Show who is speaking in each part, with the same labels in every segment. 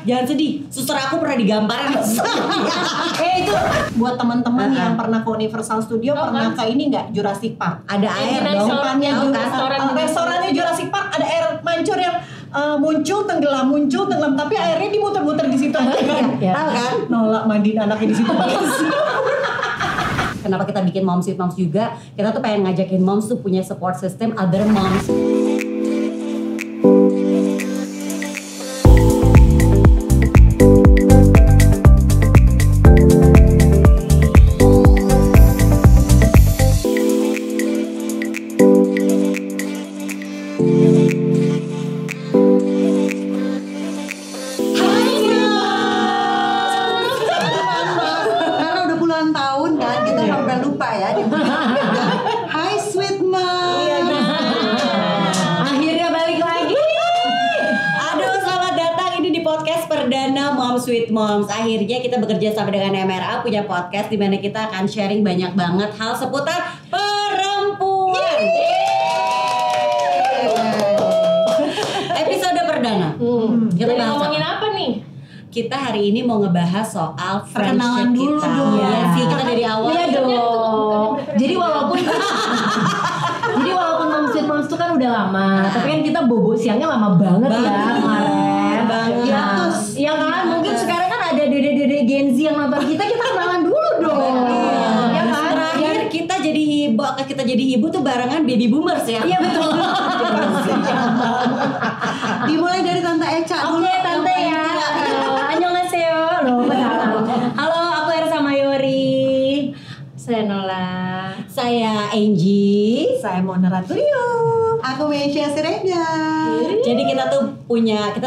Speaker 1: jangan sedih. Suster aku pernah digamparin.
Speaker 2: Itu buat teman-teman yang pernah ke Universal Studio pernah ke ini nggak Jurassic Park?
Speaker 1: Ada air dong.
Speaker 2: Bukannya restorannya Jurassic Park ada air mancur yang muncul tenggelam, tapi airnya dimuter-muter di situ aja kan? Tahu kan? Nolak mandiin anaknya di situ.
Speaker 1: Kenapa kita bikin Moms with Moms juga? Kita tuh pengen ngajakin moms tuh punya support system other moms. Sweet Moms. Akhirnya kita bekerja sama dengan MRA punya podcast di mana kita akan sharing banyak banget hal seputar perempuan. Episode perdana. Kita
Speaker 3: ngomongin apa nih?
Speaker 1: Kita hari ini mau ngebahas soal friendship
Speaker 2: dulu
Speaker 1: kita.
Speaker 2: dong.
Speaker 1: Iya sih, kita dari awal.
Speaker 4: Iya dong. Jadi walaupun Moms Sweet Moms itu kan udah lama, tapi kan kita bobo siangnya lama banget ya kemarin.
Speaker 1: Ya,
Speaker 4: iya kan? Mungkin sekarang kan ada dede-dede Gen Z yang nonton kita kenalan dulu dong.
Speaker 1: Ya kan? Terakhir kita jadi ibu tuh barengan baby boomers ya.
Speaker 4: Iya betul.
Speaker 2: Dimulai dari Tante Eca dulu.
Speaker 4: Oke, Tante ya. Annyeonghaseyo. Halo, aku Ersa Mayori.
Speaker 3: Saya Nola.
Speaker 1: Saya Angie.
Speaker 2: Saya Mona Raturio. Aku Meisha Sirega.
Speaker 1: Jadi kita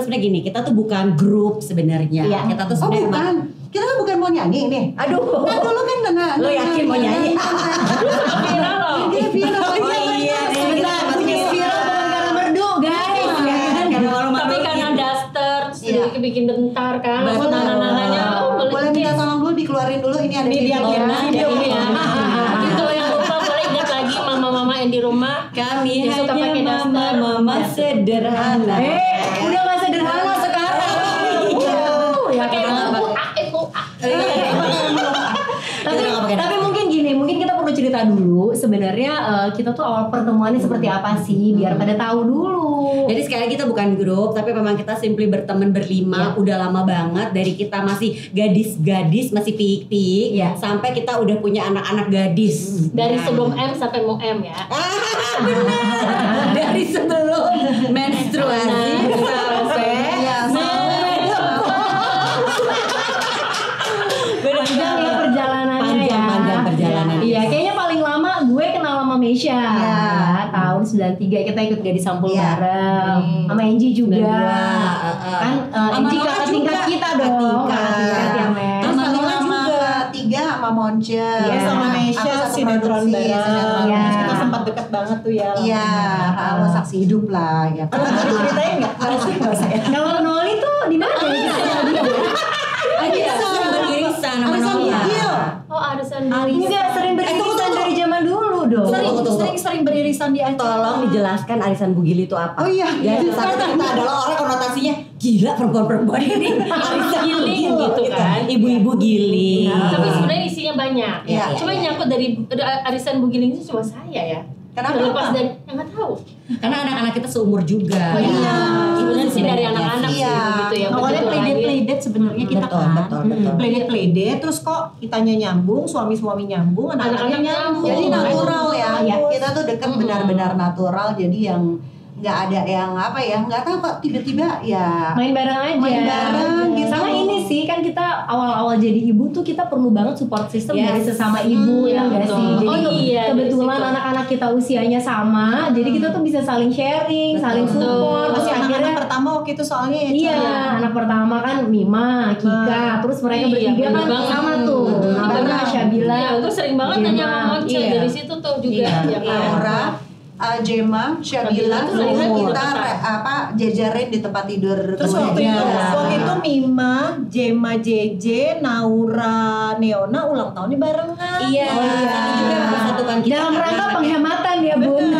Speaker 1: sebenarnya gini, kita tuh bukan grup sebenarnya.
Speaker 4: Iya.
Speaker 1: Kita tuh sebenarnya
Speaker 2: bukan. Kita kan bukan mau nyanyi nih.
Speaker 1: Aduh.
Speaker 2: Kan dulu kan dengar.
Speaker 1: Lo yakin mau nyanyi?
Speaker 3: Viral loh.
Speaker 2: Dia viral.
Speaker 1: Oh iya,
Speaker 4: Sebentar, bikin viral bukan karena merdu, guys.
Speaker 3: Tapi karena daster, terus bikin bentar kan. Nana-nananya
Speaker 2: boleh minta tolong dulu dikeluarin dulu ini ada
Speaker 3: ini
Speaker 2: video.
Speaker 3: ini ya. Itu yang lupa boleh ingat lagi mama-mama yang di rumah.
Speaker 1: Kami
Speaker 3: Dia suka pakai
Speaker 1: hanya
Speaker 3: daster.
Speaker 1: mama sederhana.
Speaker 4: Udah gak sederhana sekarang.
Speaker 3: Pakai
Speaker 4: Tapi mungkin gini, mungkin kita perlu cerita dulu sebenarnya kita tuh awal pertemuannya seperti apa sih, biar pada tahu dulu.
Speaker 1: Jadi sekali lagi kita bukan grup, tapi memang kita simply berteman berlima. Udah lama banget dari kita masih gadis-gadis, masih piik-piik, sampai kita udah punya anak-anak gadis.
Speaker 3: Dari sebelum M sampai mau M ya.
Speaker 1: Benar. Dari sebelum menstruasi sampai
Speaker 4: panjang ya perjalanannya
Speaker 1: panjang perjalanan.
Speaker 4: Iya, kayaknya paling lama gue kenal sama Meisha tahun 93 kita ikut Gadis Sampul bareng sama Angie juga. Kan Angie kakak tingkat kita dong. Kakak ya Mes.
Speaker 2: Sama Nola juga 3 sama Monce. Sama Meisha sinetron bareng. Kita sempat deket banget tuh ya. Iya, sama saksi hidup lah ya. Ceritain enggak?
Speaker 4: Kalau Noli tuh di mana ya?
Speaker 1: Arisan namanya.
Speaker 3: Oh, arisan
Speaker 4: Enggak, sering beririsan dari zaman dulu dong.
Speaker 2: Sering beririsan di acara.
Speaker 1: Tolong dijelaskan arisan bugili itu apa?
Speaker 2: Oh iya.
Speaker 1: Ya, kita adalah orang konotasinya gila perempuan-perempuan ini. Arisan
Speaker 3: giling gitu kan.
Speaker 1: Ibu-ibu giling.
Speaker 3: Tapi sebenarnya isinya banyak.
Speaker 2: Iya.
Speaker 3: Cuma yang nyangkut dari arisan bugiling itu cuma saya ya.
Speaker 2: Kenapa?
Speaker 3: Terlepas dari nggak tahu.
Speaker 1: Karena anak-anak kita seumur juga.
Speaker 3: Oh iya.
Speaker 1: Sebenarnya
Speaker 3: Sih dari anak-anak sih begitu ya.
Speaker 2: Awalnya playdate sebenarnya kita
Speaker 1: Betul,
Speaker 2: kan.
Speaker 1: betul.
Speaker 2: Playdate terus kok kitanya nyambung, suami nyambung, anak-anaknya nyambung.
Speaker 3: Jadi
Speaker 2: natural ya.
Speaker 4: Iya.
Speaker 2: Kita tuh dekat benar-benar natural. Jadi yang nggak ada yang apa ya, nggak tahu kok tiba-tiba ya
Speaker 4: main bareng aja.
Speaker 2: Main bareng gitu.
Speaker 4: Sama ini sih kan kita awal-awal jadi ibu tuh kita perlu banget support system dari sesama ibu ya enggak
Speaker 3: betul.
Speaker 4: sih. Jadi
Speaker 3: Iya,
Speaker 4: kebetulan
Speaker 3: dari situ.
Speaker 4: anak-anak kita usianya sama, jadi kita tuh bisa saling sharing, saling support.
Speaker 2: Masih
Speaker 4: Terus
Speaker 2: anak-anak pertama waktu itu soalnya ya.
Speaker 4: Iya, anak pertama kan Mima, Kika, terus mereka bertiga kan
Speaker 3: bener
Speaker 4: sama
Speaker 3: banget.
Speaker 4: tuh. Namanya Syabila.
Speaker 3: Iya, gue sering banget nanya sama Monce dari situ tuh juga. Ya kan?
Speaker 2: Aura, Jema, Syabila,
Speaker 3: Syabila tuh
Speaker 2: kita jajarin di tempat tidur.
Speaker 5: Terus waktu itu Mima, Jema, JJ, Naura, Neona ulang tahunnya barengan.
Speaker 1: Iya. Juga mempersatukan kita.
Speaker 4: Dalam rangka penghematan ya, Bun.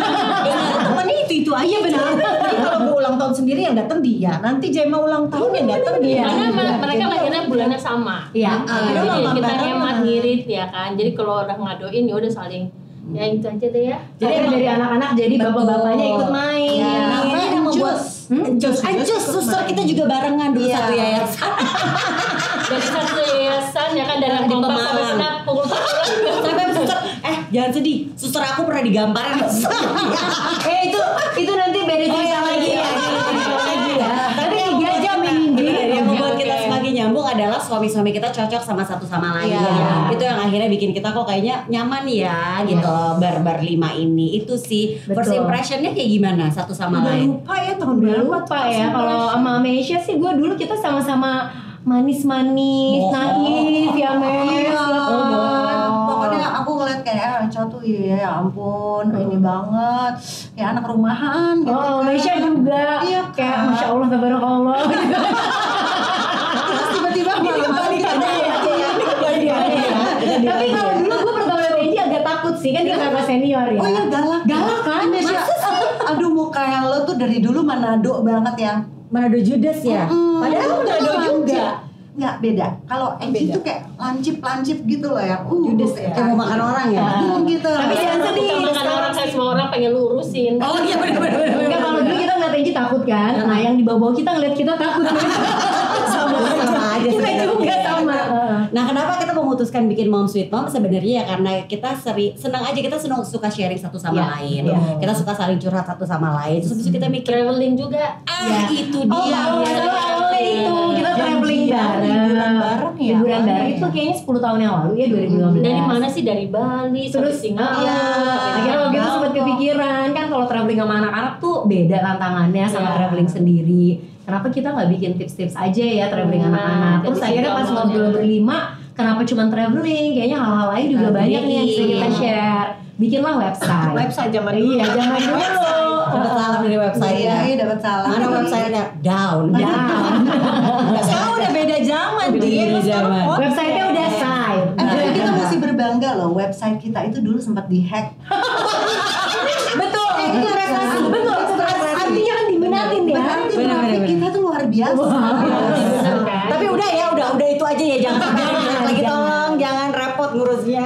Speaker 5: Temennya itu aja benar. Jadi kalau gue ulang tahun sendiri yang datang dia, nanti Jema ulang tahun yang datang dia.
Speaker 3: Karena mereka lahirnya bulannya sama.
Speaker 4: Iya.
Speaker 3: Jadi kita hemat ngirit ya kan. Jadi kalau udah ngadoin ya udah saling ya itu aja deh ya.
Speaker 4: Jadi dari anak-anak jadi bapak-bapaknya ikut main.
Speaker 1: Iya. Namanya yang membuat Ancus, suster kita juga barengan dulu satu yayasan.
Speaker 3: Dari satu yayasan ya kan dari kompak sampai senap pukul
Speaker 1: sampai suster jangan sedih, suster aku pernah digamparin.
Speaker 4: Itu nanti beda cerita lagi ya. Tapi 3 jam ini.
Speaker 1: Yang membuat kita semakin nyambung adalah suami-suami kita cocok sama satu sama lain. Itu yang akhirnya bikin kita kok kayaknya nyaman ya gitu. Bar-5 ini itu sih. First impressionnya kayak gimana satu sama lain?
Speaker 5: Lupa ya tahun berapa?
Speaker 4: Lupa ya. Kalau sama Meisha sih gue dulu kita sama-sama manis-manis, naif ya Mes.
Speaker 2: Pokoknya aku ngeliat kayak Aca tuh ya ampun ini banget kayak anak rumahan gitu.
Speaker 4: Meisha juga kayak Masya Allah tabarakallah.
Speaker 2: Terus tiba-tiba
Speaker 4: Tapi kalau dulu gue pertama Meisha agak takut sih kan dia kakak senior ya.
Speaker 2: Oh iya galak
Speaker 4: kan?
Speaker 2: Aduh muka lo tuh dari dulu Manado banget ya.
Speaker 1: Manado Judas ya.
Speaker 2: Padahal Manado juga. Nggak beda. Kalau Angie tuh kayak lancip gitu loh ya.
Speaker 1: Judas ya. Kayak mau makan orang ya.
Speaker 2: Gitu.
Speaker 4: Tapi jangan sedih.
Speaker 3: makan orang saya semua orang pengen lurusin.
Speaker 1: Oh iya benar.
Speaker 4: Enggak, kalau dulu kita ngeliat Angie takut kan. Nah yang di bawah kita ngeliat kita takut.
Speaker 1: sama aja
Speaker 4: Kita juga sama.
Speaker 1: Nah, kenapa kita memutuskan bikin Mom Sweet Mom? Sebenarnya ya karena kita senang aja, kita suka sharing satu sama lain. Kita suka saling curhat satu sama lain. Terus habis itu kita mikir
Speaker 3: Traveling juga.
Speaker 1: itu dia.
Speaker 4: Awalnya itu kita traveling bareng. Liburan bareng itu kayaknya 10 tahun yang lalu ya 2015.
Speaker 3: Dari mana sih? Dari Bali sampai Singapura.
Speaker 4: Akhirnya waktu itu sempat kepikiran kan kalau traveling sama anak-anak tuh beda tantangannya sama traveling sendiri. Kenapa kita nggak bikin tips-tips aja ya traveling anak-anak? Terus akhirnya pas ngobrol berlima, kenapa cuma traveling? Kayaknya hal-hal lain juga banyak nih yang bisa kita share. Bikinlah website.
Speaker 5: Website zaman dulu.
Speaker 4: Iya, zaman dulu.
Speaker 1: Dapat salam dari website.
Speaker 2: Iya, dapat salam.
Speaker 1: Mana websitenya? Down.
Speaker 5: Sekarang udah beda zaman
Speaker 1: Beda zaman.
Speaker 4: Websitenya udah side.
Speaker 2: Tapi kita masih berbangga loh, website kita itu dulu sempat dihack.
Speaker 4: Betul.
Speaker 2: Itu prestasi.
Speaker 4: Betul. Artinya kan diminatin ya.
Speaker 2: Berarti traffic kita tuh luar biasa.
Speaker 1: Tapi udah itu aja ya, jangan lagi tolong jangan repot ngurusnya.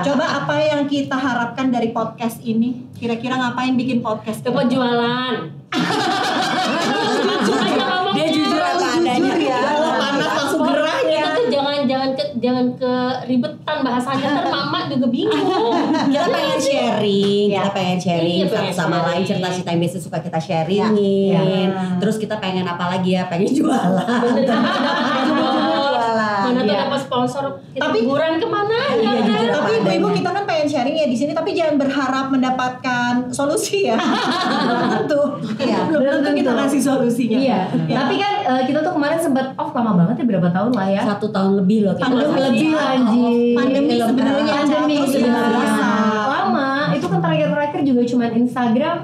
Speaker 5: Coba apa yang kita harapkan dari podcast ini? Kira-kira ngapain bikin podcast?
Speaker 3: Coba jualan.
Speaker 1: Dia jujur apa adanya. Kalau panas langsung gerah ya.
Speaker 3: Kita tuh jangan ke ribetan bahasanya, ntar mama juga bingung.
Speaker 1: Kita pengen sharing,
Speaker 3: Iya,
Speaker 1: satu sama lain, cerita-cerita yang biasa suka kita sharingin. Terus kita pengen apa lagi ya? Pengen jualan.
Speaker 3: Mana tuh dapat sponsor, kita liburan kemana ya kan?
Speaker 5: Tapi ibu kita kan pengen sharing ya di sini, tapi jangan berharap mendapatkan solusi ya. Belum tentu kita kasih solusinya.
Speaker 4: Iya. Tapi kan kita tuh kemarin sempat off lama banget ya, berapa tahun lah ya?
Speaker 1: 1 tahun lebih loh kita.
Speaker 4: Lebih anjing.
Speaker 5: Pandemi sebenarnya.
Speaker 4: Pandemi sebenarnya. Lama. Itu kan terakhir juga cuma Instagram.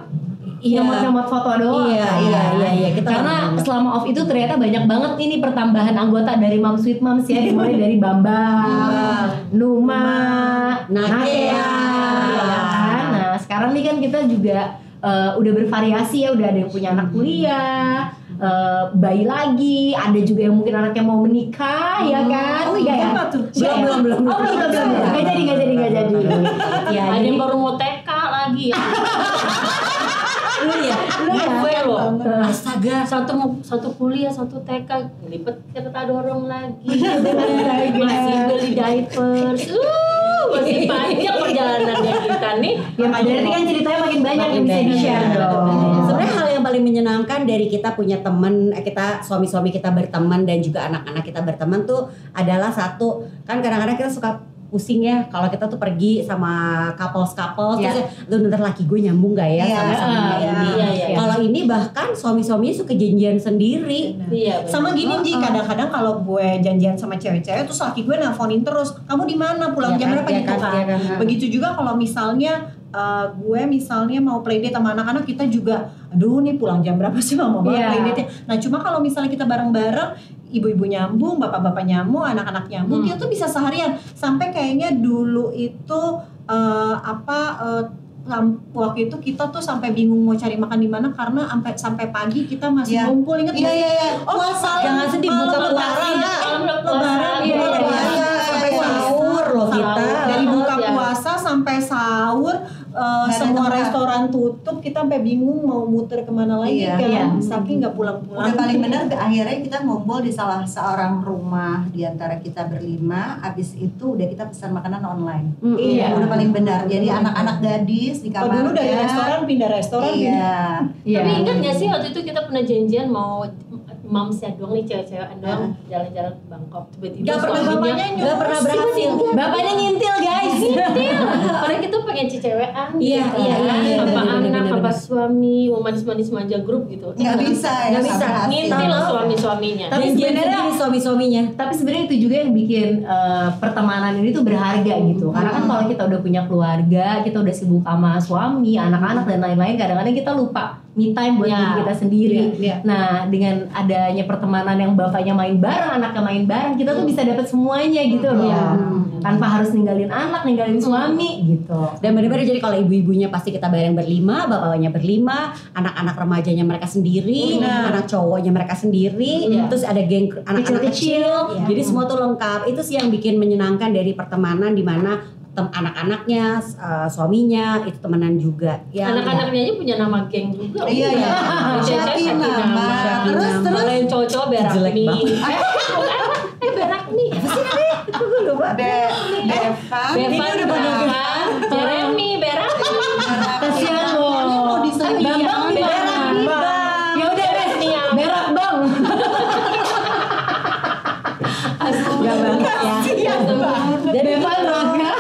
Speaker 4: Nyomot foto doang.
Speaker 1: Iya.
Speaker 4: Karena selama off itu ternyata banyak banget ini pertambahan anggota dari Mom Sweet Moms ya, dimulai dari Bambang, Numa, Nakea, ya kan. Nah sekarang nih kan kita juga udah bervariasi ya, udah ada yang punya anak kuliah, bayi lagi, ada juga yang mungkin anaknya mau menikah ya kan.
Speaker 5: Apa tuh?
Speaker 4: Belum. Gak jadi.
Speaker 3: Ya, ada yang baru mau TK lagi.
Speaker 1: Lu ya?
Speaker 3: Gue loh.
Speaker 1: Astaga.
Speaker 3: Satu kuliah, satu TK, lipet kereta dorong lagi. Masih beli diapers. Masih panjang perjalanannya kita nih.
Speaker 4: Ya berarti kan ceritanya makin banyak yang bisa di-share dong.
Speaker 1: Sebenarnya hal yang paling menyenangkan dari kita punya teman, kita suami-suami kita berteman dan juga anak-anak kita berteman tuh adalah satu, kan kadang-kadang kita suka pusing ya kalau kita tuh pergi sama couples terus lu ntar laki gue nyambung gak ya sama ini. Kalau ini bahkan suami-suaminya suka janjian sendiri.
Speaker 5: Sama gini Ji, kadang-kadang kalau gue janjian sama cewek-cewek terus laki gue nelfonin terus, kamu di mana, pulang jam berapa gitu kan. Begitu juga kalau misalnya gue misalnya mau playdate sama anak-anak, kita juga aduh nih pulang jam berapa sih mama playdate-nya. Nah cuma kalau misalnya kita bareng-bareng, ibu-ibu nyambung, bapak-bapak nyambung, anak-anak nyambung, kita tuh bisa seharian. Sampai kayaknya dulu itu waktu itu kita tuh sampai bingung mau cari makan di mana karena sampai pagi kita masih ngumpul, inget nggak?
Speaker 2: Iya.
Speaker 5: Puasa.
Speaker 1: Jangan sedih, buka puasa.
Speaker 5: Lebaran.
Speaker 1: Sampai sahur loh kita.
Speaker 5: Dari buka puasa sampai sahur. Semua restoran tutup, kita sampai bingung mau muter kemana lagi kan, saking nggak pulang-pulang.
Speaker 2: Udah paling benar akhirnya kita ngumpul di salah seorang rumah di antara kita berlima. Abis itu udah kita pesan makanan online.
Speaker 5: Iya.
Speaker 2: Udah paling benar. Jadi anak-anak gadis di kamarnya.
Speaker 5: Dulu dari restoran pindah restoran.
Speaker 2: Iya.
Speaker 3: Tapi ingat nggak sih waktu itu kita pernah janjian mau mamsnya doang nih, cewek-cewek doang jalan-jalan ke Bangkok, tiba-tiba
Speaker 1: Gak pernah bapaknya, gak pernah berhasil.
Speaker 4: Bapaknya ngintil guys.
Speaker 3: ngintil. Padahal kita pengen cecewean.
Speaker 1: Iya.
Speaker 3: Apa anak, apa suami, mau manis-manis manja grup gitu.
Speaker 2: Nggak bisa ya.
Speaker 1: Nggak bisa.
Speaker 3: Ngintil loh suami-suaminya.
Speaker 4: Tapi sebenarnya
Speaker 1: suami-suaminya.
Speaker 4: Tapi sebenarnya itu juga yang bikin pertemanan ini tuh berharga gitu. Karena kan kalau kita udah punya keluarga, kita udah sibuk sama suami, anak-anak dan lain-lain, kadang-kadang kita lupa me time buat diri kita sendiri. Nah, dengan adanya pertemanan yang bapaknya main bareng, anaknya main bareng, kita tuh bisa dapat semuanya gitu loh. Tanpa harus ninggalin anak, ninggalin suami gitu.
Speaker 1: Dan benar-benar jadi kalau ibu-ibunya pasti kita bareng berlima, bapaknya berlima, anak-anak remajanya mereka sendiri, anak cowoknya mereka sendiri, terus ada geng anak-anak kecil. Jadi semua tuh lengkap. Itu sih yang bikin menyenangkan dari pertemanan, di mana anak-anaknya, suaminya itu temenan juga. Ya,
Speaker 3: anak-anaknya aja punya nama geng juga.
Speaker 2: Iya.
Speaker 3: Syakina. Terus kalau yang cowok-cowok Berakmi. Berakmi. Apa sih namanya?
Speaker 2: Itu gue lupa.
Speaker 3: Bevan, Jeremy, Berakmi.
Speaker 4: Kasihan loh.
Speaker 2: Mau disebut
Speaker 4: Bambang di mana? Ya udah deh, Berak Bang.
Speaker 1: Astaga banget ya.
Speaker 4: Bevan Raga.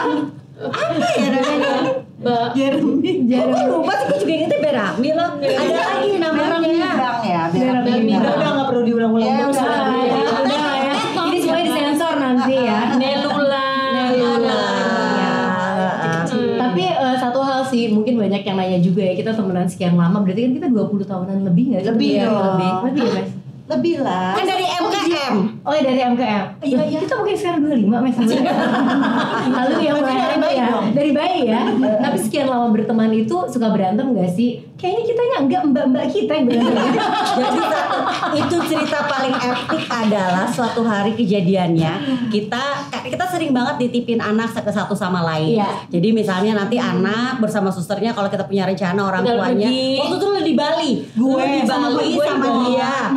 Speaker 1: Apa ya namanya? Jeremy. Gue lupa sih, gue juga ingetnya Berakmi loh. Ada lagi namanya.
Speaker 2: Bidang ya.
Speaker 5: Udah nggak perlu diulang-ulang.
Speaker 2: Ya udah.
Speaker 4: Ini semuanya disensor nanti ya.
Speaker 3: Nelula.
Speaker 4: Tapi satu hal sih, mungkin banyak yang nanya juga ya, kita temenan sekian lama, berarti kan kita 20 tahunan lebih nggak sih?
Speaker 2: Lebih
Speaker 4: Ya,
Speaker 2: dong.
Speaker 4: lebih ya guys.
Speaker 2: Lebih lah.
Speaker 1: Kan dari MKM.
Speaker 4: Oh ya dari MKM. Iya. Kita mungkin sekarang 25 Mas. Lalu yang mulai ya dari bayi ya. Tapi sekian lama berteman itu suka berantem nggak sih? Kayaknya kitanya enggak, mbak-mbak kita yang berantem.
Speaker 1: Jadi itu cerita paling epic adalah suatu hari kejadiannya kita sering banget ditipin anak ke satu sama lain.
Speaker 4: Iya.
Speaker 1: Jadi misalnya nanti anak bersama susternya, kalau kita punya rencana orang
Speaker 3: Udah
Speaker 1: tuanya.
Speaker 3: pergi.
Speaker 1: Waktu itu lu di Bali.
Speaker 5: Gue
Speaker 1: Lu di Bali sama dia.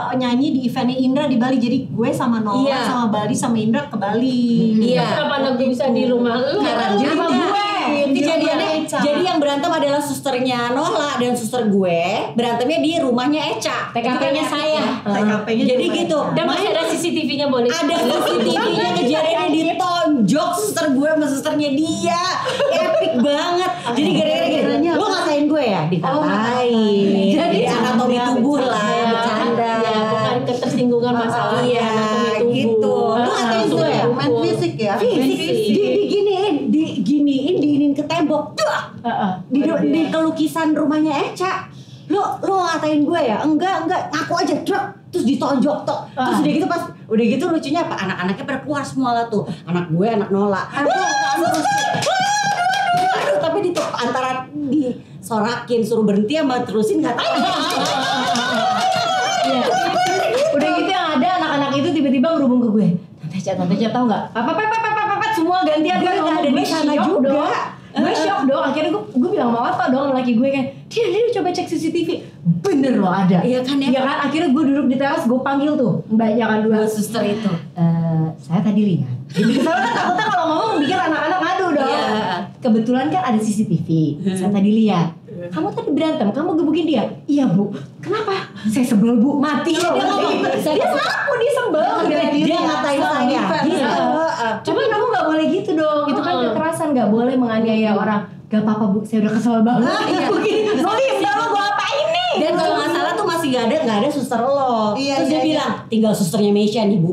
Speaker 5: Nyanyi di eventnya Indra di Bali, jadi gue sama Nola
Speaker 1: Iya.
Speaker 5: sama Bali sama Indra ke Bali.
Speaker 1: Iya.
Speaker 3: Kenapa anak gue bisa di rumah lu?
Speaker 1: Karena
Speaker 5: Di
Speaker 1: dia
Speaker 5: rumah gue.
Speaker 1: kejadiannya,
Speaker 5: Eca.
Speaker 1: jadi yang berantem adalah susternya Nola dan suster gue berantemnya di rumahnya Eca.
Speaker 4: TKP-nya saya.
Speaker 5: TKP-nya
Speaker 1: Jadi
Speaker 5: cuma
Speaker 1: gitu.
Speaker 3: Dan masih ada CCTV-nya boleh.
Speaker 1: Ada CCTV-nya kejadiannya ditonjok suster gue sama susternya dia. Epic banget. Jadi gara-gara gini, lu ngatain gue ya? Dikatain. Jadi anatomi tubuh lah, bercanda.
Speaker 3: Ya, bukan ketersinggungan masalah.
Speaker 1: Iya, gitu. Lu ngatain gue ya?
Speaker 2: Main fisik ya.
Speaker 1: Diginiin ke tembok. Di kelukisan rumahnya Eca. Lu ngatain gue ya? Enggak, ngaku aja. Terus ditonjok tok. Terus udah gitu udah gitu lucunya apa? Anak-anaknya pada keluar semua lah tuh. Anak gue, anak Nola. Aduh, tapi antara disorakin suruh berhenti sama terusin nggak tahu.
Speaker 4: Iya. Udah gitu yang ada anak-anak itu tiba-tiba ngerubung ke gue. Tante Ca tahu nggak? Papa semua gantian kan ngomong.
Speaker 1: ada di sana juga.
Speaker 4: Gue shock dong. Akhirnya gue bilang mau apa dong laki gue kan. Dia coba cek CCTV. Bener loh ada.
Speaker 1: Iya kan ya.
Speaker 4: Iya kan. Akhirnya gue duduk di teras, gue panggil tuh mbaknya kan dua
Speaker 1: suster itu.
Speaker 4: Saya tadi lihat. Soalnya kan takutnya kalau ngomong bikin anak-anak ngadu dong.
Speaker 1: Iya.
Speaker 4: Kebetulan kan ada CCTV. Saya tadi lihat. Kamu tadi berantem, kamu gebukin dia. Iya bu. Kenapa? Saya sebel bu. Mati. Dia ngomong. Dia ngaku dia sebel.
Speaker 1: Dia ngatain saya. Gitu.
Speaker 4: Coba kamu nggak boleh gitu dong. Itu kan kekerasan, nggak boleh menganiaya orang. Gak apa-apa bu, saya udah kesel banget. Nolim, kalau gue apain nih?
Speaker 1: Dan kalau nggak salah tuh masih nggak ada suster lo. Terus dia bilang tinggal susternya Meisha nih bu.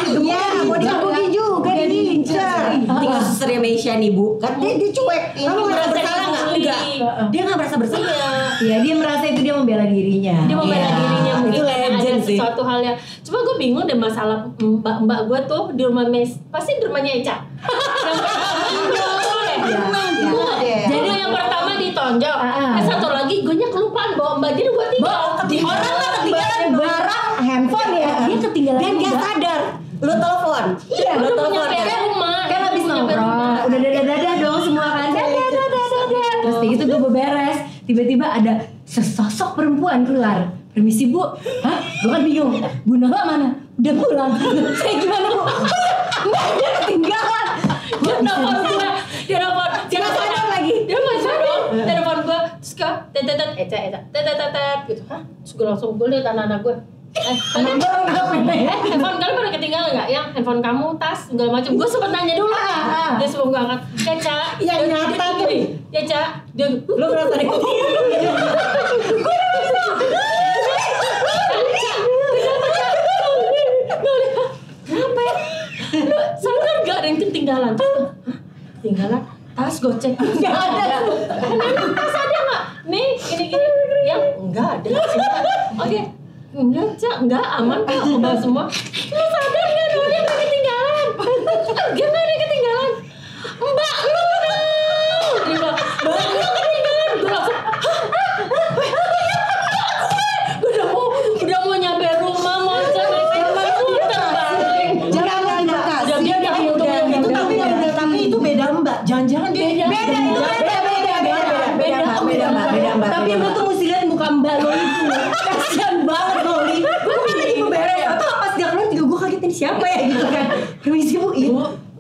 Speaker 2: Iya, mau digebukin juga diincar.
Speaker 1: Tinggal susternya Meisha nih bu. Kan dia cuek. Kamu merasa bersalah nggak? Enggak. Dia nggak merasa bersalah.
Speaker 4: Iya, dia merasa itu dia membela dirinya.
Speaker 3: Dia mau bela dirinya mungkin
Speaker 1: itu
Speaker 3: ada
Speaker 1: legend sih.
Speaker 3: sesuatu hal yang. Cuma gue bingung deh masalah mbak gue tuh di rumah pasti di rumahnya Eca. Jadi yang pertama ditonjok, satu lagi gue nya kelupaan bawa mbak, jadi gue tinggal.
Speaker 4: Orang lah ketinggalan barang handphone ya, dia ketinggalan
Speaker 1: Dan gak sadar, lu telepon.
Speaker 4: Iya,
Speaker 3: Lu
Speaker 1: telepon
Speaker 3: nyampe
Speaker 1: kan.
Speaker 3: rumah,
Speaker 4: kan habis nongkrong udah dadah dong semua kan dadah terus gitu gue beberes tiba-tiba ada sesosok perempuan keluar. Permisi bu, hah? Gue kan bingung, Bu Nala mana? Udah pulang. Saya gimana bu? Mbak dia ketinggalan.
Speaker 3: dia nelfon gue, dia nelfon lagi, dia masih dong, telepon gue, terus kak, tetetet, gitu, hah? Terus gue langsung gue liat anak-anak gue. Kalian handphone kalian pada ketinggalan nggak? Yang handphone kamu, tas, segala macam. Gue sempet nanya dulu. Dia sebelum gue angkat. Ya Ca,
Speaker 5: Yang nyata tuh.
Speaker 3: Ya Ca, dia
Speaker 1: Lu berasa deh.
Speaker 3: kenapa ya? Lu sadar gak ada yang ketinggalan? Hah? Ketinggalan? Tas gue cek. Gak ada. Nenek tas ada gak? Nih, gini-gini. Yang enggak ada. Oke. Enggak, Cak, enggak aman kok, aku bawa semua. Lu sadar gak ada yang ketinggalan? Gimana ada ketinggalan? Mbak lu dong. Dia bilang, Mbak lu ketinggalan. Gue langsung, udah mau nyampe rumah, mau sampai putar balik.
Speaker 2: Jangan dikasih.
Speaker 5: Tapi itu beda mbak. Jangan-jangan dia
Speaker 1: Beda.
Speaker 4: Tapi lu tuh mesti lihat muka mbak lo itu. Kasian banget lo Li. Gue kan lagi beberes atau pas dia keluar juga gue kagetin siapa ya gitu kan. Permisi bu, iya.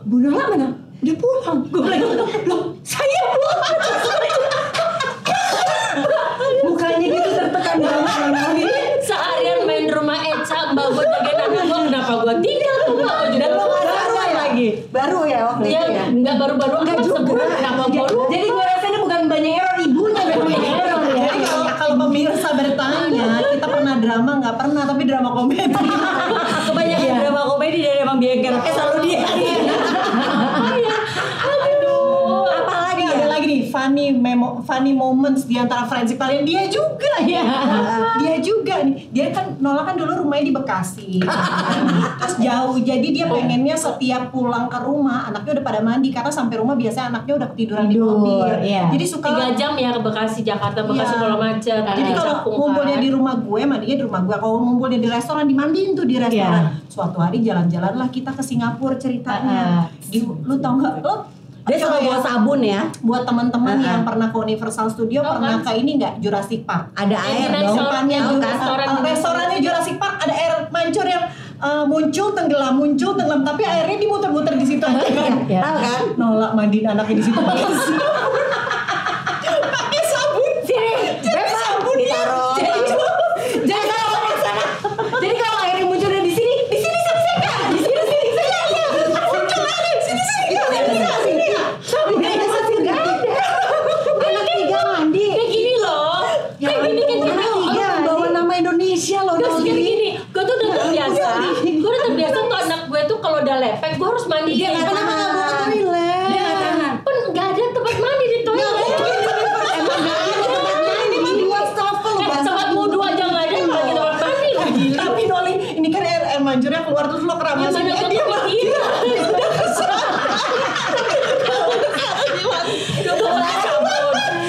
Speaker 4: Bu Nala mana? Udah pulang. Gue lagi loh, saya pulang. Mukanya gitu tertekan banget.
Speaker 3: Seharian main rumah Eca, mbak gue jagain anak gue, kenapa gue tinggal tuh mbak?
Speaker 1: Dan lu gak sadar lagi.
Speaker 2: Baru ya waktu itu
Speaker 3: Ya,
Speaker 2: ya.
Speaker 3: enggak baru-baru amat sebulan, kenapa baru?
Speaker 4: Jadi gue rasa ini bukan banyak error, ibunya yang banyak error ya.
Speaker 5: Jadi kalau pemirsa bertanya, kita pernah drama nggak pernah, tapi drama komedi.
Speaker 1: Kebanyakan drama komedi dari emang bengkelnya selalu dia.
Speaker 3: Aduh.
Speaker 1: Apalagi
Speaker 5: Ada
Speaker 1: ya?
Speaker 5: lagi nih funny moments di antara friendship kalian. Dia juga ya. Dia juga nih. Dia kan Nola kan dulu rumahnya di Bekasi. Terus jauh. Jadi dia pengennya setiap pulang ke rumah anaknya udah pada mandi karena sampai rumah biasanya anaknya udah ketiduran di mobil.
Speaker 4: Iya.
Speaker 5: Jadi suka
Speaker 3: 3 jam ya ke Bekasi, Jakarta, Bekasi
Speaker 5: Iya.
Speaker 3: kalau macet.
Speaker 5: Jadi kalau ngumpulnya di rumah gue, mandinya di rumah gue. Kalau ngumpulnya di restoran, dimandiin tuh di restoran. Suatu hari jalan-jalan lah kita ke Singapura ceritanya. Lu tau nggak? Lo
Speaker 1: Dia suka bawa sabun ya.
Speaker 5: buat teman-teman yang pernah ke Universal Studio,
Speaker 3: Tau
Speaker 5: pernah
Speaker 3: kan?
Speaker 5: ke ini nggak? Jurassic Park.
Speaker 1: Ada air
Speaker 3: Yang
Speaker 1: dong.
Speaker 5: Depannya
Speaker 3: Tahu
Speaker 5: juga
Speaker 3: kan?
Speaker 5: restorannya Jurassic Park ada air mancur yang muncul tenggelam, tapi airnya dimuter-muter di situ aja kan.
Speaker 4: Iya.
Speaker 1: Tahu kan?
Speaker 5: Nolak mandiin anaknya di situ pakai sabun.
Speaker 1: Bebas ditaruh.
Speaker 4: Jadi kalau ke sana, jadi kalau airnya muncul dari sini selesai. Di sini selesai.
Speaker 5: Muncul lagi sini.
Speaker 4: Sabunnya masih nggak ada. Anak 3 mandi.
Speaker 3: Kayak gini loh. Kayak gini.
Speaker 2: Bawa nama Indonesia loh.
Speaker 3: Terus gini, gue tuh udah terbiasa. Gue udah terbiasa tuh anak gue tuh kalau udah lepek, gue harus mandi.
Speaker 1: Dia nggak
Speaker 2: Kenapa nggak bawa ke toilet?
Speaker 1: Dia nggak tahan.
Speaker 3: Pun nggak ada tempat mandi di toilet.
Speaker 2: Emang nggak ada tempat main di wastafel loh.
Speaker 3: Tempat wudhu aja nggak ada, apalagi tempat mandi lagi.
Speaker 5: Tapi Noli, ini kan air mancurnya keluar terus lo
Speaker 3: Ya
Speaker 5: keramas.
Speaker 3: mana gue tuh mikir.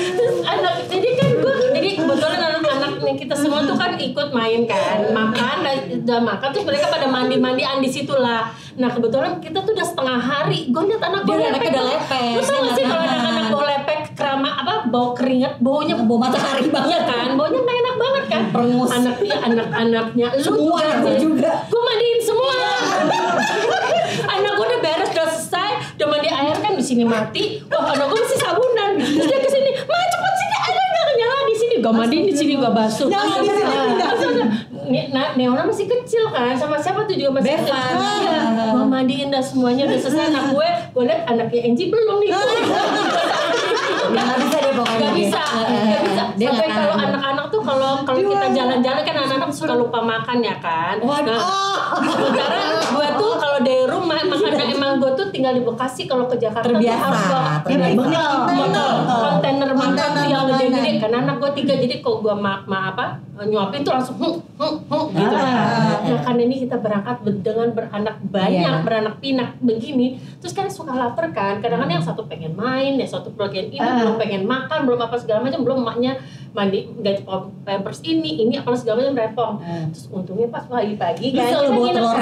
Speaker 3: Terus anak, jadi kan gue, jadi kebetulan anak-anak nih kita semua tuh kan ikut main kan, makan, udah makan terus mereka pada mandi-mandian di situ lah. Nah kebetulan kita tuh udah setengah hari, gue liat anak gue
Speaker 1: Dia anaknya udah lepek.
Speaker 3: Lu tau gak sih kalau anak-anak bau lepek, kerama apa, bau keringet, baunya
Speaker 1: Bau matahari banget
Speaker 3: kan, baunya gak enak banget kan.
Speaker 1: Perengus.
Speaker 3: Anak-anaknya, lu
Speaker 1: Semua anaknya juga.
Speaker 3: Gue mandiin semua. Anak gue udah beres, udah selesai, udah mandi air kan di sini mati. Wah, anak gue masih sabunan. Terus dia kesini, ma cepet sini, ada nggak nyala di sini? Gue mandiin di sini, gue basuh.
Speaker 1: Nyala di sini,
Speaker 3: Neona masih kecil kan, sama siapa tuh juga masih kecil.
Speaker 1: Bevan.
Speaker 3: Iya, gue mandiin dah semuanya udah selesai. Anak gue liat anaknya Angie belum nih.
Speaker 1: Nggak bisa deh pokoknya.
Speaker 3: Gak bisa, gak bisa.
Speaker 1: Dia
Speaker 3: Sampai
Speaker 1: nggak
Speaker 3: kalau
Speaker 1: tahan.
Speaker 3: anak-anak tuh kalau kita jalan-jalan kan anak-anak suka lupa makan ya kan.
Speaker 1: Waduh.
Speaker 3: Nah, sementara gue tuh kalau dari rumah makanya emang gue tuh tinggal di Bekasi, kalau ke Jakarta tuh
Speaker 1: Terbiasa,
Speaker 3: harus bawa
Speaker 1: terbiasa.
Speaker 3: kontainer makan tuh yang
Speaker 2: makanan.
Speaker 3: gede-gede. Karena anak gue 3, jadi kalau gue nyuapin tuh langsung gitu. Nah kan ini kita berangkat dengan beranak banyak, beranak pinak begini, terus kan suka lapar kan. Kadang-kadang yang satu pengen main, yang satu pengen ini, belum pengen makan, belum apa segala macam, belum emaknya mandi ganti pampers ini apa segala macam repong. Terus untungnya pas pagi-pagi kan
Speaker 1: Bisa lo bawa telur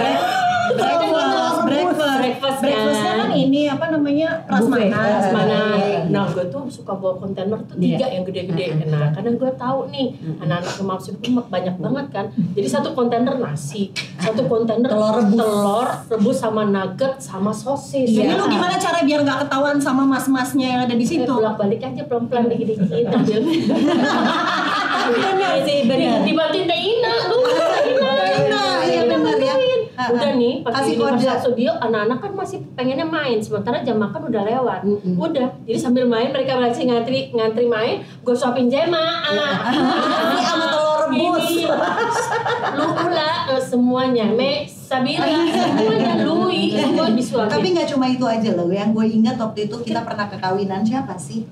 Speaker 5: breakfastnya kan ini apa namanya prasmanan.
Speaker 3: Nah gue tuh suka bawa kontainer tuh 3 yang gede-gede. Nah karena gue tahu nih anak-anak kemampuan itu banyak banget kan. Jadi satu kontainer nasi, satu kontainer telur rebus sama nugget sama sosis.
Speaker 5: Jadi lu gimana cara biar nggak ketahuan sama mas-masnya yang ada di situ?
Speaker 3: Bolak-balik aja pelan-pelan dikit-dikit ambil.
Speaker 1: Benar sih, benar.
Speaker 3: Dibantuin Teh Ina, lu
Speaker 2: iya benar ya.
Speaker 3: Udah nih, pas di
Speaker 2: Kasih kode.
Speaker 3: Universal Studio, anak-anak kan masih pengennya main, sementara jam makan udah lewat. Udah, jadi sambil main mereka masih ngantri main, gue suapin jemaah.
Speaker 1: Ini sama telur rebus.
Speaker 3: Lu pula semuanya, Sabira, semuanya Lui, semua disuapin.
Speaker 2: Tapi nggak cuma itu aja loh. Yang gue ingat waktu itu kita pernah ke kawinan siapa sih?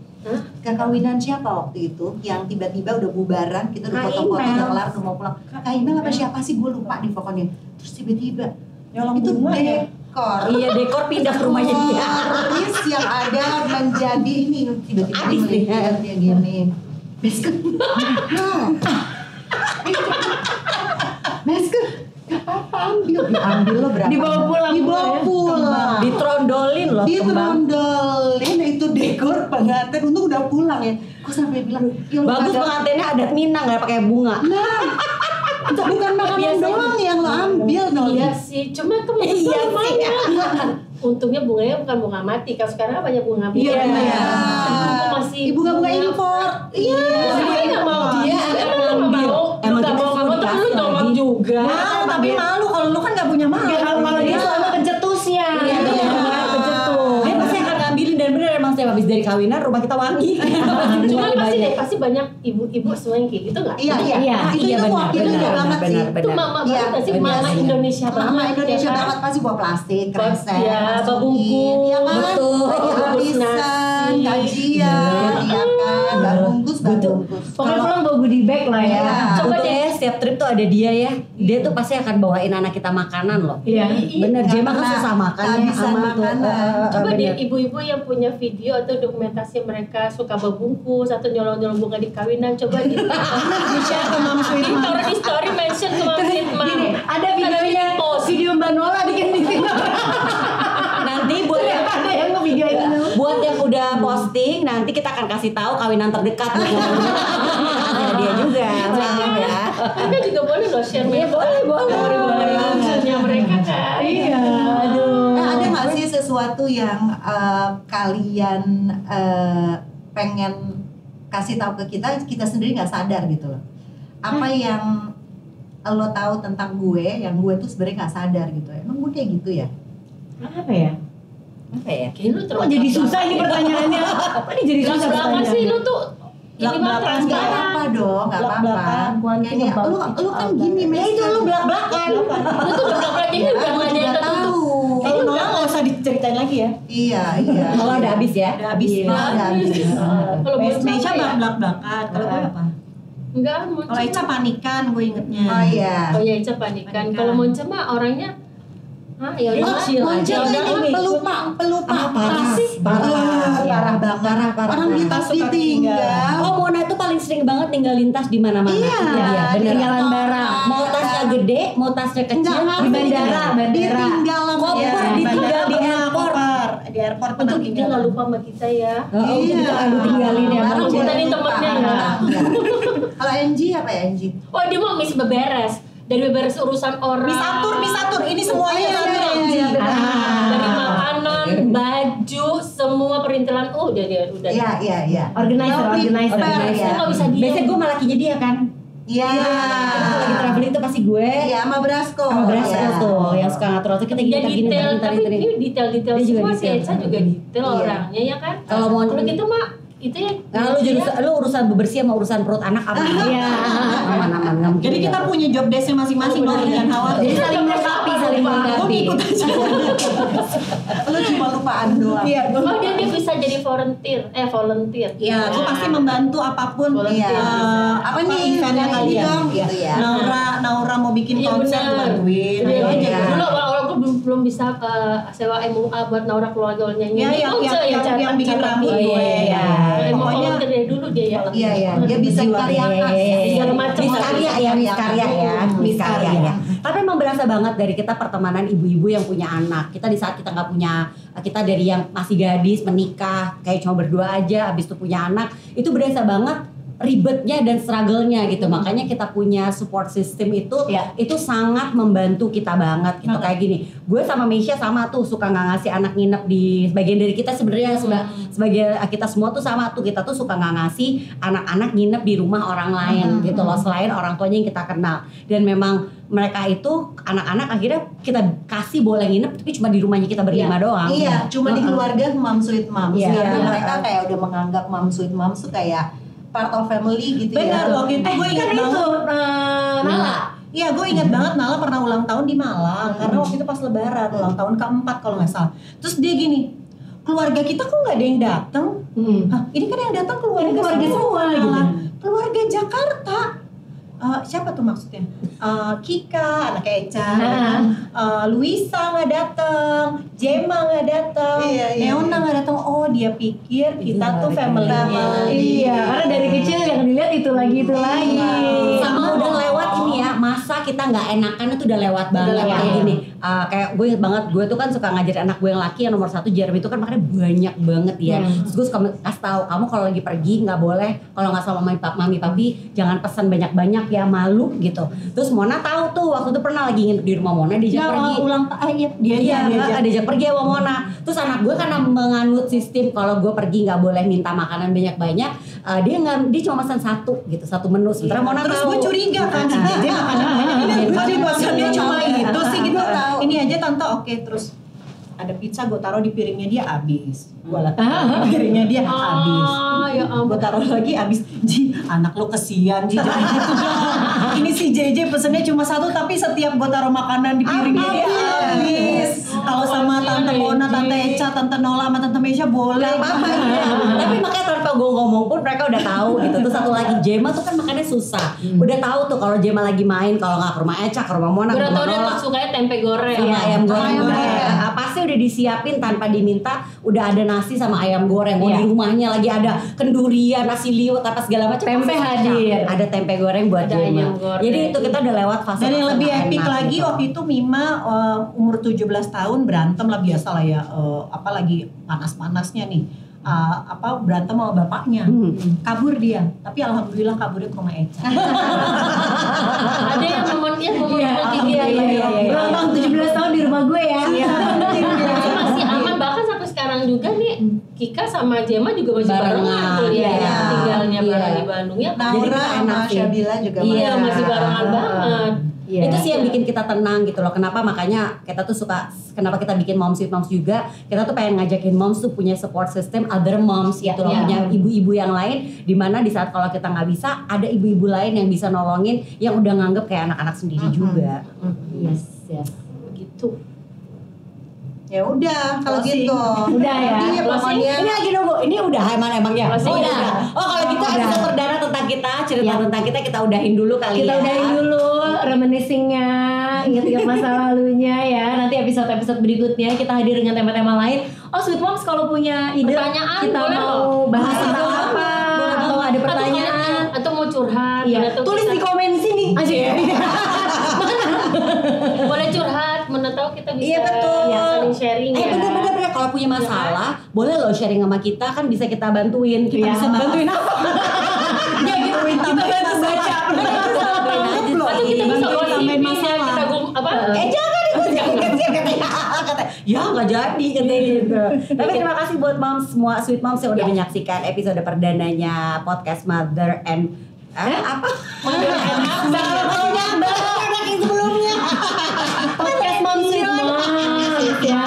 Speaker 2: Ke kawinan siapa waktu itu? Yang tiba-tiba udah bubaran, kita udah foto-foto, udah kelar, udah mau pulang. Kak Imel apa siapa sih? Gue lupa di pokoknya. Terus tiba-tiba itu dekor.
Speaker 1: Iya, dekor pindah ke rumahnya dia.
Speaker 2: Artis yang ada menjadi ini tiba-tiba melihat dia gini. Meske. Meske. Gak apa-apa, diambil lo berapa?
Speaker 4: Dibawa pulang.
Speaker 1: Ditrondolin loh.
Speaker 2: Ditrondolin itu dekor pengantin. Untung udah pulang ya. Kok sampai bilang
Speaker 1: Bagus pengantinnya adat Minang nggak pakai bunga.
Speaker 2: Nah, bukan makanan doang yang lo ambil Noli.
Speaker 3: Iya sih, cuma lumayan. Untungnya bunganya bukan bunga mati, kalau sekarang banyak bunga mati.
Speaker 2: Iya.
Speaker 3: Masih
Speaker 2: bunga impor. Iya.
Speaker 3: Dia nggak mau.
Speaker 1: Dia
Speaker 3: nggak mau.
Speaker 1: Emang
Speaker 3: Nggak
Speaker 1: kita
Speaker 3: mau, tapi lu nyolong juga.
Speaker 5: Malu, tapi malu kalau lu kan nggak punya malu.
Speaker 4: Kalau dia selalu kecetusnya.
Speaker 1: Iya, dia pasti akan ngambilin dan bener emang setiap habis dari kawinan rumah kita wangi.
Speaker 3: Cuma pasti banyak ibu-ibu semua yang kayak gitu nggak?
Speaker 2: Iya. Itu
Speaker 1: Iya,
Speaker 2: mewakili banget sih.
Speaker 3: Itu mama banget nggak sih? Mama Indonesia banget.
Speaker 2: Mama Indonesia
Speaker 3: ya kan?
Speaker 2: banget pasti bawa plastik, kresek,
Speaker 3: Iya,
Speaker 2: masukin, ya kan?
Speaker 1: Betul.
Speaker 2: Arisan, kajian, iya kan? Bungkus.
Speaker 4: Pokoknya pulang bawa goodie bag lah ya.
Speaker 2: Iya.
Speaker 1: Coba deh setiap trip tuh ada dia ya. Dia tuh pasti akan bawain anak kita makanan loh.
Speaker 4: Iya.
Speaker 1: Bener, Jema kan susah makan ya.
Speaker 2: kehabisan
Speaker 1: Aman tuh.
Speaker 2: makanan.
Speaker 3: Coba
Speaker 1: Bener.
Speaker 3: deh ibu-ibu yang punya video atau dokumentasi mereka suka berbungkus atau nyolong-nyolong bunga di kawinan, coba di
Speaker 5: Di-share ke Mam Sweet Mam.
Speaker 3: taruh di story mention ke Mam Sweet Mam.
Speaker 4: Gini, ada videonya, video Mbak Nola bikin di sini.
Speaker 1: Nanti buat yang
Speaker 4: Ada yang nge-videoin itu.
Speaker 1: buat yang udah posting nanti kita akan kasih tahu kawinan terdekat gitu. Ya, dia juga maaf ya.
Speaker 3: Mereka juga boleh loh share
Speaker 1: Iya, boleh.
Speaker 3: mentionnya mereka kan.
Speaker 4: Iya, aduh.
Speaker 2: Nah, ada nggak sih sesuatu yang kalian pengen kasih tahu ke kita sendiri nggak sadar gitu loh? Apa yang lo tahu tentang gue, yang gue tuh sebenarnya nggak sadar gitu? Emang gue kayak gitu ya?
Speaker 4: Apa ya?
Speaker 1: Apa ya?
Speaker 3: Kayaknya lu
Speaker 4: Kok jadi susah ini pertanyaannya? Kok ini jadi susah
Speaker 3: Belakang sih
Speaker 4: pertanyaannya?
Speaker 3: lu tuh ini mah
Speaker 5: Belak-belakan
Speaker 2: Nggak
Speaker 3: transparan.
Speaker 2: apa-apa dong, nggak apa-apa.
Speaker 5: Belak-belakan,
Speaker 2: Kayaknya lu kan gini,
Speaker 1: Ya itu lu belak-belakan.
Speaker 3: Lu tuh belak-belakan ini udah
Speaker 2: Gue
Speaker 3: nggak ada
Speaker 2: juga
Speaker 3: yang
Speaker 2: tahu.
Speaker 3: tertutup.
Speaker 5: Kalau Nola nggak usah diceritain lagi ya.
Speaker 2: Iya.
Speaker 1: Kalau ada habis ya.
Speaker 5: Udah habis.
Speaker 1: Iya.
Speaker 2: Udah habis.
Speaker 3: Kalau buat
Speaker 5: Meisha
Speaker 3: siapa ya?
Speaker 5: belak-belakan. Kalau gue apa?
Speaker 3: Enggak,
Speaker 5: Kalau Ica panikan gue ingetnya.
Speaker 2: Oh iya.
Speaker 3: Oh ya Ica panikan. Kalau Monca mah orangnya ya udah
Speaker 1: Kecil
Speaker 2: Monca
Speaker 1: aja.
Speaker 2: tuh ini pelupa.
Speaker 1: Parah sih.
Speaker 2: Parah banget. Orang kita ditinggal.
Speaker 1: Oh, Mona itu paling sering banget tinggalin tas di mana-mana.
Speaker 2: Iya,
Speaker 1: bener.
Speaker 4: ketinggalan barang.
Speaker 1: Mau tasnya gede, mau tasnya kecil,
Speaker 2: Enggak,
Speaker 1: di
Speaker 4: bandara.
Speaker 2: ditinggal sama
Speaker 1: Koper
Speaker 2: dia.
Speaker 1: ditinggal di airport.
Speaker 5: Di airport pernah
Speaker 3: Untuk dia
Speaker 5: tinggal.
Speaker 3: nggak lupa sama kita ya.
Speaker 1: Oh, jadi aduh tinggalin ya.
Speaker 2: Barang
Speaker 3: Kita
Speaker 2: boleh
Speaker 3: nih
Speaker 2: lupa.
Speaker 3: temennya ya.
Speaker 2: Kalau Angie apa ya Angie?
Speaker 3: Oh dia mau miss beberes. Dari beberes urusan orang.
Speaker 5: Misatur. Ini semuanya
Speaker 2: Iya,
Speaker 5: Angie.
Speaker 3: Dari makanan, baju, semua perintilan. Oh udah dia udah.
Speaker 2: Iya.
Speaker 4: Organizer.
Speaker 3: Saya nggak bisa diam.
Speaker 1: Biasanya gue malah lakinya dia kan.
Speaker 2: Iya.
Speaker 1: Kalau lagi traveling tuh pasti gue.
Speaker 2: Iya, sama Brasko.
Speaker 1: Sama Brasko
Speaker 2: Iya.
Speaker 1: tuh yang suka ngatur-ngatur kita
Speaker 3: Dia
Speaker 1: gini
Speaker 3: detail, tapi
Speaker 1: gini.
Speaker 3: ini detail-detail
Speaker 1: Dia juga
Speaker 3: semua sih.
Speaker 1: detail.
Speaker 3: Eca juga detail
Speaker 2: Iya.
Speaker 3: orangnya ya kan.
Speaker 1: Kalau mau
Speaker 3: kita mah itu ya.
Speaker 1: Nah, lu urusan bebersih sama urusan perut anak apa?
Speaker 4: Iya.
Speaker 1: Aman-aman nggak mungkin.
Speaker 5: Jadi kita punya job desk-nya masing-masing loh, jangan khawatir.
Speaker 4: Jadi saling melengkapi,
Speaker 5: Gue ngikut aja.
Speaker 2: Lu cuma lupaan doang.
Speaker 5: Iya, gue.
Speaker 3: Oh dia bisa jadi volunteer.
Speaker 5: Iya, gue pasti membantu apapun.
Speaker 3: Iya.
Speaker 2: Apa nih?
Speaker 5: eventnya
Speaker 2: Yang ini
Speaker 5: kalian.
Speaker 2: dong gitu ya.
Speaker 5: Naura mau bikin
Speaker 3: Iya,
Speaker 5: konser
Speaker 3: benar.
Speaker 5: gue bantuin.
Speaker 3: belum bisa sewa MUA buat Naura keluarga nyanyi.
Speaker 5: Ya, yang bikin rambut gue ya.
Speaker 3: Pokoknya gede dulu dia ya.
Speaker 2: Iya, dia bisa karya
Speaker 3: segala macam.
Speaker 1: Miskarya ya. Tapi emang berasa banget dari kita pertemanan ibu-ibu yang punya anak. Kita di saat kita nggak punya, kita dari yang masih gadis menikah kayak cuma berdua aja, abis itu punya anak, itu berasa banget ribetnya dan struggle-nya gitu. Makanya kita punya support system itu sangat membantu kita banget gitu. Kayak gini, gue sama Meisha sama tuh suka nggak ngasih anak nginep di sebagian dari kita sebenarnya sebagai kita semua tuh sama tuh, kita tuh suka nggak ngasih anak-anak nginep di rumah orang lain gitu loh, selain orang tuanya yang kita kenal. Dan memang mereka itu anak-anak akhirnya kita kasih boleh nginep tapi cuma di rumahnya kita berlima doang.
Speaker 2: Iya, cuma di keluarga Mom Sweet Moms. Mereka kayak udah menganggap Mom Sweet Moms tuh kayak part of family gitu.
Speaker 5: Benar, waktu itu gue ingat banget
Speaker 4: itu Nala.
Speaker 5: Iya, gue ingat banget Nala pernah ulang tahun di Malang karena waktu itu pas Lebaran, ulang tahun keempat kalau nggak salah. Terus dia gini, keluarga kita kok nggak ada yang datang? Ini kan yang datang keluarga semua gitu. Keluarga Jakarta. Siapa tuh maksudnya? Kika, anak Eca, Luisa nggak datang, Gemma nggak datang, Neona nggak datang. Oh, dia pikir kita tuh family.
Speaker 4: Iya, karena dari kecil yang dilihat itu lagi.
Speaker 1: Sama udah lewat ini ya, masa kita nggak enakan itu udah lewat banget kayak gini. Kayak gue inget banget, gue tuh kan suka ngajarin anak gue yang laki yang nomor 1 Jeremy itu kan makanya banyak banget ya. Terus gue suka kasih tahu, kamu kalau lagi pergi nggak boleh kalau nggak sama mami papi jangan pesan banyak-banyak ya, malu gitu. Terus Mona tahu tuh waktu itu pernah lagi nginep di rumah Mona, diajak pergi. Diajak pergi sama Mona. Terus anak gue karena menganut sistem kalau gue pergi nggak boleh minta makanan banyak-banyak, dia cuma pesan satu menu. Sementara Mona
Speaker 5: terus
Speaker 1: tahu.
Speaker 5: Gue curiga kan si Jeje makanan banyak. Ini pesannya cuma itu sih gitu. Ini aja tante oke. Terus ada pizza gue taruh di piringnya dia habis. Gue taruh di piringnya dia habis. Gue taruh lagi habis. Ji, anak lo kesian Ji. Ini si JJ pesennya cuma satu tapi setiap gue taruh makanan di piringnya dia habis. Kalau sama tante Mona, tante Eca, tante Nola, sama tante Meisha boleh.
Speaker 1: Gak apa-apa ya. Tapi makanya tanpa gue ngomong pun mereka udah tahu gitu. Terus satu lagi Gemma tuh kan makannya susah. Udah tahu tuh kalau Gemma lagi main, kalau nggak ke rumah Eca, ke rumah Mona, ke rumah Nola,
Speaker 3: dia sukanya tempe goreng
Speaker 1: sama ayam goreng. Pasti udah disiapin tanpa diminta, udah ada nasi sama ayam goreng. Mau di rumahnya lagi ada kendurian, nasi liwet, apa segala macam.
Speaker 4: Tempe hadir.
Speaker 1: Ada tempe goreng buat Gemma. Jadi itu kita udah lewat fase.
Speaker 5: Dan yang lebih epic lagi
Speaker 1: gitu.
Speaker 5: waktu itu Mima umur 17 tahun berantem lah, biasa lah ya, lagi panas-panasnya nih, berantem sama bapaknya, kabur dia, tapi alhamdulillah kaburnya ke rumah Eca.
Speaker 3: Ada yang momennya
Speaker 4: Ulang 17 tahun di rumah gue ya.
Speaker 3: masih aman, bahkan sampai sekarang juga nih Kika sama Gemma juga masih barengan kuliah, tinggalnya bareng di Bandung ya.
Speaker 2: Naura sama Syabila juga
Speaker 3: masih barengan banget.
Speaker 1: Itu sih yang bikin kita tenang gitu loh. Kenapa makanya kita tuh suka, kenapa kita bikin Mom Sweet Moms juga. Kita tuh pengen ngajakin moms tuh punya support system, other moms gitu loh, punya ibu-ibu yang lain, dimana di saat kalau kita nggak bisa, ada ibu-ibu lain yang bisa nolongin, yang udah nganggep kayak anak-anak sendiri juga.
Speaker 4: Yes.
Speaker 3: Gitu.
Speaker 2: Ya udah kalau gitu.
Speaker 4: Udah ya.
Speaker 2: Iya, pokoknya
Speaker 1: Ini lagi nunggu. Ini udah emang ya.
Speaker 3: Closing
Speaker 1: Udah. Oh kalau gitu episode perdana tentang kita, cerita tentang kita udahin dulu kali
Speaker 4: Kita
Speaker 1: ya.
Speaker 4: udahin dulu reminiscingnya, ingat-ingat masa lalunya ya. Nanti episode-episode berikutnya kita hadir dengan tema-tema lain. Oh Sweet Moms kalau punya ide
Speaker 3: Pertanyaan,
Speaker 4: kita
Speaker 3: boleh
Speaker 4: mau
Speaker 3: loh.
Speaker 4: bahas tentang apa, atau ada pertanyaan,
Speaker 3: atau mau curhat,
Speaker 4: tulis di komen sini aja ya.
Speaker 3: boleh curhat, mana tahu kita bisa
Speaker 1: Iya betul.
Speaker 3: saling sharing ya.
Speaker 1: Bener-bener kalau punya masalah, boleh loh sharing sama kita, kan bisa kita bantuin. Kita bisa bantuin apa?
Speaker 5: Ya gitu, kita bantu baca.
Speaker 3: Atau kita bisa gosipin ya, kita apa?
Speaker 1: Jangan ya nggak jadi katanya gitu. Tapi terima kasih buat moms semua, Sweet Moms yang udah menyaksikan episode perdananya podcast Mother and apa? Mother and sebelumnya.
Speaker 4: Podcast Mom Sweet Moms ya.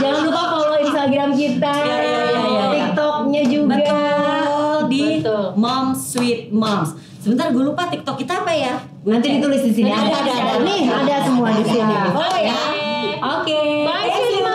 Speaker 4: Jangan lupa follow Instagram kita, TikToknya juga.
Speaker 1: Betul, di Mom Sweet Moms. Sebentar gue lupa TikTok kita apa ya?
Speaker 4: Nanti ditulis di sini.
Speaker 1: Ada.
Speaker 4: Nih ada semua di sini.
Speaker 1: Oh ya. Oke.
Speaker 3: Bye.